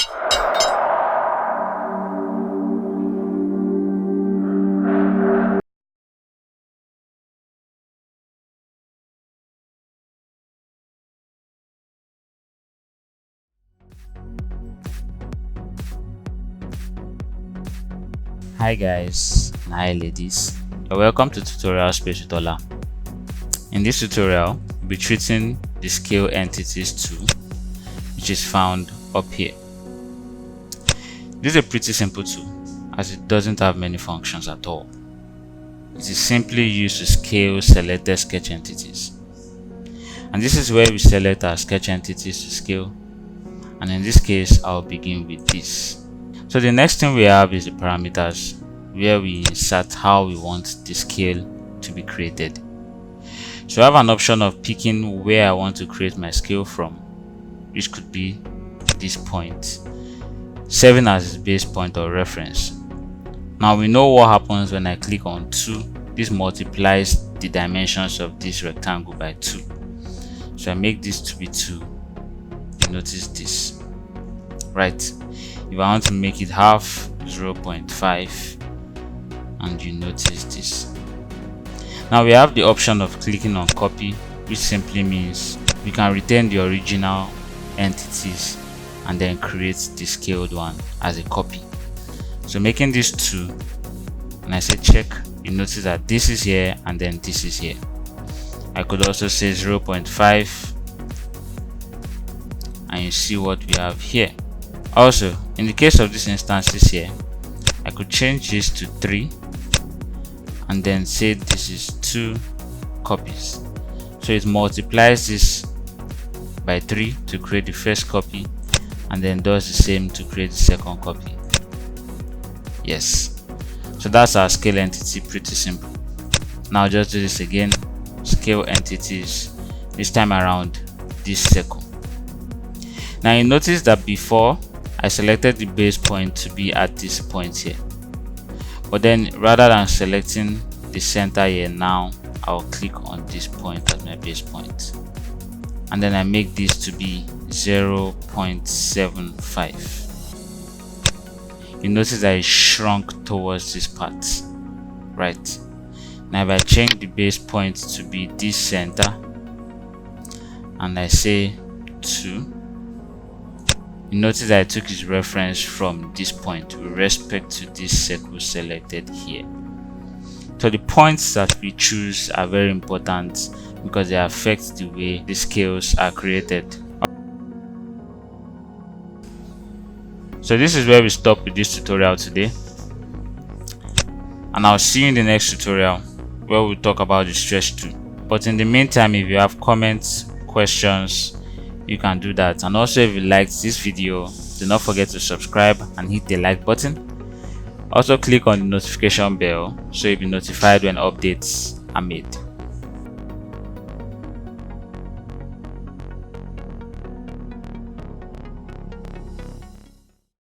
Hi guys and hi ladies, you're welcome to Tutorial Space with Ola. In this tutorial, we'll be treating the scale entities tool, which is found up here. This is a pretty simple tool as it doesn't have many functions at all. It is simply used to scale selected sketch entities. And this is where we select our sketch entities to scale. And in this case, I'll begin with this. So the next thing we have is the parameters, where we insert how we want the scale to be created. So I have an option of picking where I want to create my scale from, which could be this point, serving as its base point or reference. Now we know what happens when I click on 2. This multiplies the dimensions of this rectangle by 2. So I make this to be 2. You notice this, right? If I want to make it half, 0.5, and you notice this. Now we have the option of clicking on copy, which simply means we can retain the original entities and then create the scaled one as a copy. So making this 2, and I say check, you notice that this is here and then this is here. I could also say 0.5, and you see what we have here. Also, in the case of these instances here, I could change this to 3 and then say this is 2 copies. So it multiplies this by 3 to create the first copy and then does the same to create the second copy. Yes, so that's our scale entity, pretty simple. Now just do this again, scale entities, this time around this circle. Now you notice that before I selected the base point to be at this point here, but then rather than selecting the center here, now I'll click on this point as my base point, and then I make this to be 0.75. You notice that it shrunk towards this part, right? Now if I change the base point to be this center and I say 2, you notice that I took its reference from this point with respect to this circle selected here. So the points that we choose are very important because they affect the way the scales are created. So this is where we stop with this tutorial today, and I'll see you in the next tutorial where we'll talk about the stretch tool. But in the meantime, if you have comments, questions, you can do that. And also, if you liked this video, do not forget to subscribe and hit the like button. Also click on the notification bell so you'll be notified when updates are made.